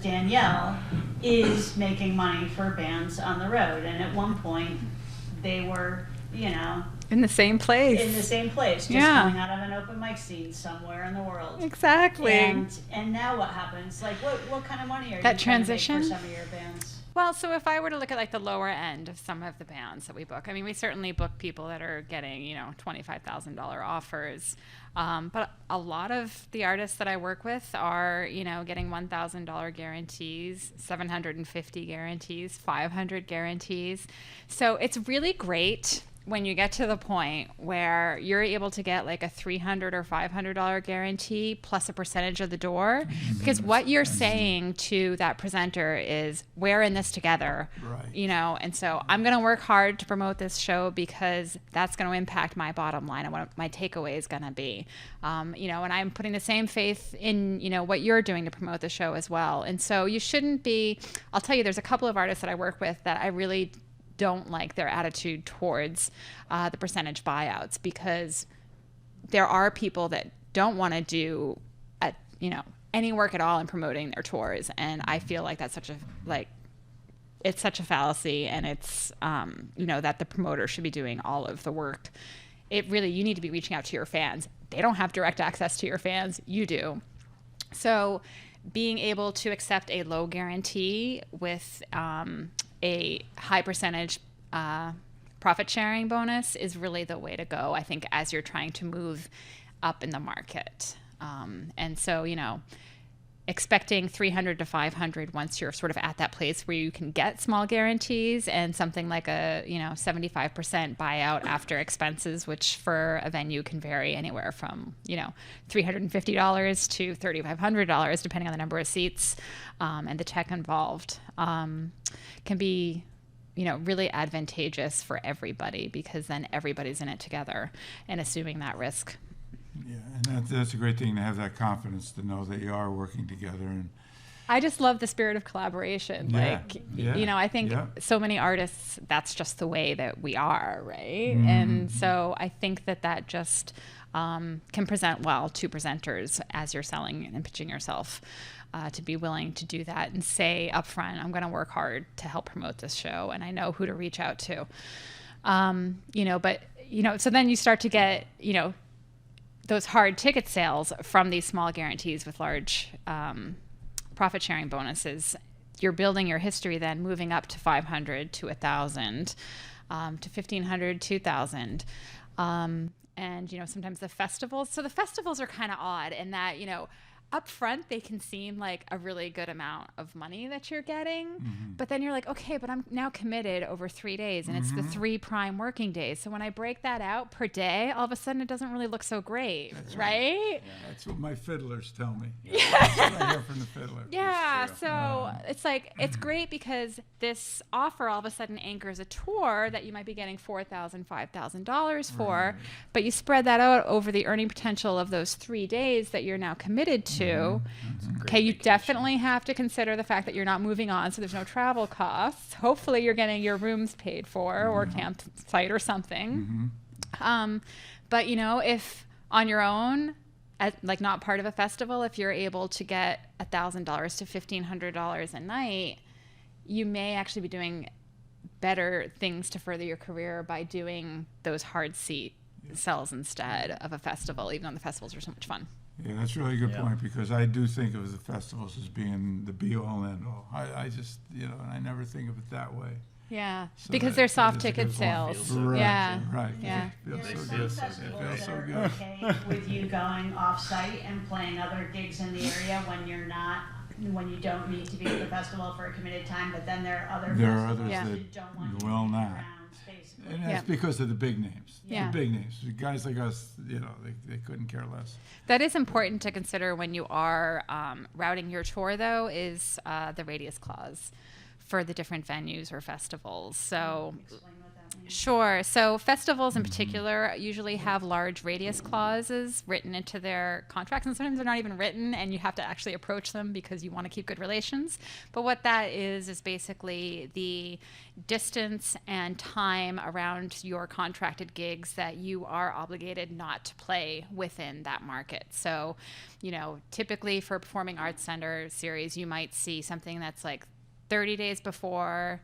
Danielle is making money for bands on the road. And at one point, they were, in the same place. Just coming out of an open mic scene somewhere in the world. Exactly. And now what happens? Like, what kind of money are that you transition? trying to make for some of your bands? Well, so if I were to look at like the lower end of some of the bands that we book, I mean, we certainly book people that are getting, $25,000 offers. But a lot of the artists that I work with are, getting $1,000 guarantees, 750 guarantees, 500 guarantees. So it's really great when you get to the point where you're able to get like a $300 or $500 guarantee plus a percentage of the door, because what you're saying to that presenter is, we're in this together, right. And so I'm going to work hard to promote this show because that's going to impact my bottom line and what my takeaway is going to be, and I'm putting the same faith in, what you're doing to promote the show as well. And so you shouldn't be, I'll tell you, there's a couple of artists that I work with that I really don't like their attitude towards the percentage buyouts, because there are people that don't want to do any work at all in promoting their tours, and I feel like that's it's such a fallacy, and it's that the promoter should be doing all of the work. You need to be reaching out to your fans. They don't have direct access to your fans, you do. So being able to accept a low guarantee with a high percentage profit sharing bonus is really the way to go, I think, as you're trying to move up in the market. And so, expecting 300 to 500 once you're sort of at that place where you can get small guarantees, and something like a 75% buyout after expenses, which for a venue can vary anywhere from $350 to $3,500 depending on the number of seats and the tech involved, can be really advantageous for everybody, because then everybody's in it together and assuming that risk. Yeah, and that's a great thing to have that confidence to know that you are working together. And I just love the spirit of collaboration. I think so many artists, that's just the way that we are, right? Mm-hmm. And so I think that just can present well to presenters as you're selling and pitching yourself, to be willing to do that and say upfront, I'm going to work hard to help promote this show, and I know who to reach out to. So then you start to get, those hard ticket sales from these small guarantees with large profit sharing bonuses. You're building your history then, moving up to 500 to 1,000 to 1,500, 2,000. And, sometimes the festivals. So the festivals are kind of odd in that, up front, they can seem like a really good amount of money that you're getting, but then you're like, okay, but I'm now committed over 3 days, and it's the 3 prime working days. So when I break that out per day, all of a sudden it doesn't really look so great, right? Yeah, that's what my fiddlers tell me. That's what I hear from the fiddler. Yeah, so it's like, it's great because this offer all of a sudden anchors a tour that you might be getting $4,000, $5,000 for, but you spread that out over the earning potential of those 3 days that you're now committed to. Okay, you definitely have to consider the fact that you're not moving on, so there's no travel costs. Hopefully you're getting your rooms paid for or campsite or something. But if on your own, not part of a festival, if you're able to get $1,000 to $1,500 a night, you may actually be doing better things to further your career by doing those hard seat sells instead of a festival, even though the festivals are so much fun. Yeah, that's a really good point, because I do think of the festivals as being the be-all and end-all. I just, and I never think of it that way. Yeah, so because they're soft ticket sales. Right, yeah. Right. Yeah. It feels so good. It feels so good. Okay with you going off-site and playing other gigs in the area when you don't need to be at the festival for a committed time, but then there are other festivals that don't want you will not. around. And that's because of the big names. Yeah. The big names. The guys like us, they couldn't care less. That is important to consider when you are routing your tour, though, is the radius clause for the different venues or festivals. So, Explain what that Sure. So festivals in particular usually have large radius clauses written into their contracts, and sometimes they're not even written, and you have to actually approach them because you want to keep good relations. But what that is basically the distance and time around your contracted gigs that you are obligated not to play within that market. So, typically for a Performing Arts Center series, you might see something that's like 30 days before,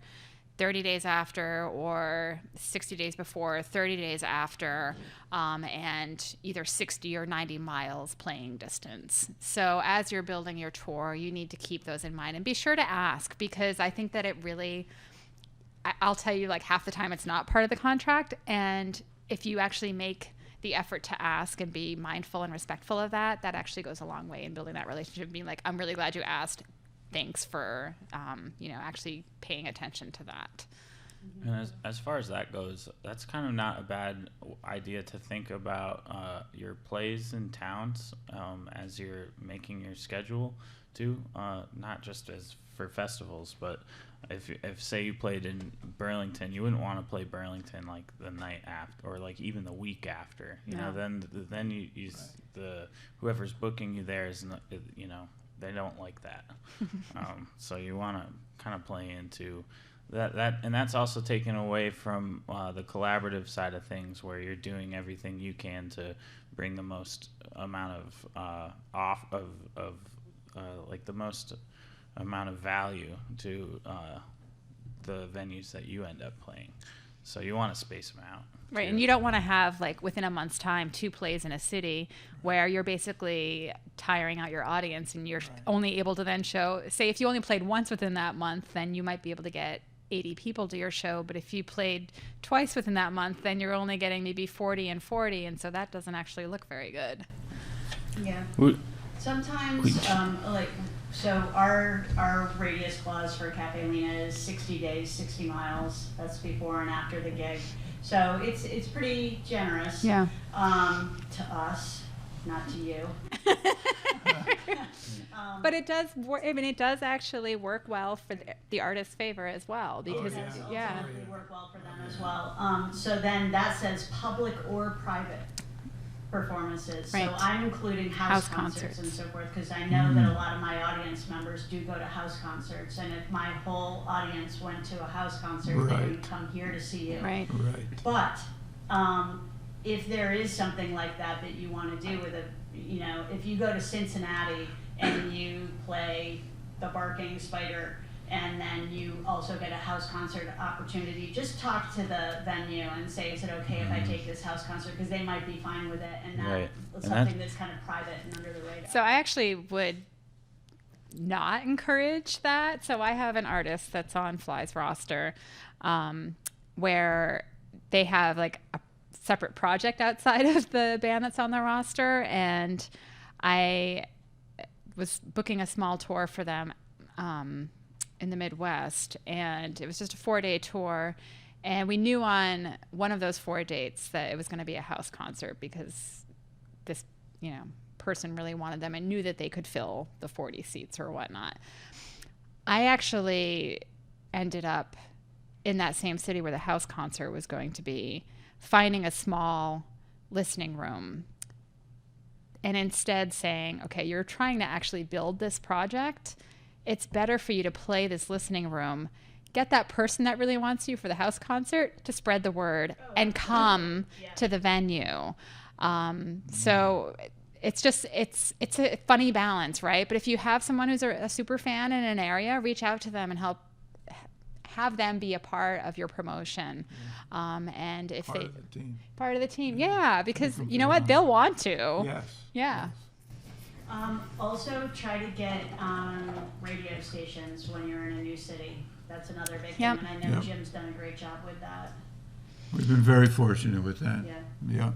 30 days after, or 60 days before, 30 days after, and either 60 or 90 miles playing distance. So as you're building your tour, you need to keep those in mind and be sure to ask, because I think that it really, I'll tell you, like half the time it's not part of the contract. And if you actually make the effort to ask and be mindful and respectful of that, that actually goes a long way in building that relationship, being like, I'm really glad you asked. Thanks for, actually paying attention to that. And as far as that goes, that's kind of not a bad idea to think about your plays in towns as you're making your schedule too, not just as for festivals, but if say you played in Burlington, you wouldn't want to play Burlington like the night after or like even the week after. Then you the whoever's booking you there is not, they don't like that. So you want to kind of play into that, and that's also taken away from the collaborative side of things, where you're doing everything you can to bring the most amount of the most amount of value to the venues that you end up playing. So you want to space them out. Right, and you don't want to have, like, within a month's time, 2 plays in a city where you're basically tiring out your audience, and you're only able to then show, say, if you only played once within that month, then you might be able to get 80 people to your show. But if you played twice within that month, then you're only getting maybe 40 and 40, and so that doesn't actually look very good. Yeah. Sometimes, so our radius clause for Cafe Lena is 60 days, 60 miles. That's before and after the gig. So it's pretty generous. Yeah. To us, not to you. But it does work. I mean, it does actually work well for the artist's favor as well, because Ultimately work well for them as well. So then that says public or private performances. Right. So I'm including house concerts and so forth, because I know that a lot of my audience members do go to house concerts, and if my whole audience went to a house concert, they would come here to see you. Right. But if there is something like that you want to do with if you go to Cincinnati and you play the Barking Spider, and then you also get a house concert opportunity, just talk to the venue and say, is it okay if I take this house concert? Because they might be fine with it, and that's something that's kind of private and under the radar. So I actually would not encourage that. So I have an artist that's on Fly's roster where they have like a separate project outside of the band that's on the roster, and I was booking a small tour for them in the Midwest, and it was just a 4-day tour, and we knew on one of those 4 dates that it was going to be a house concert because this person really wanted them and knew that they could fill the 40 seats or whatnot. I actually ended up in that same city where the house concert was going to be, finding a small listening room, and instead saying, okay, you're trying to actually build this project. It's better for you to play this listening room, get that person that really wants you for the house concert to spread the word and come to the venue. So it's a funny balance, right? But if you have someone who's a super fan in an area, reach out to them and have them be a part of your promotion. And if part of the team, because you know what, they'll want to. Yes. Yeah. Also, try to get on radio stations when you're in a new city. That's another big thing, and I know Jim's done a great job with that. We've been very fortunate with that. Yeah. Yeah.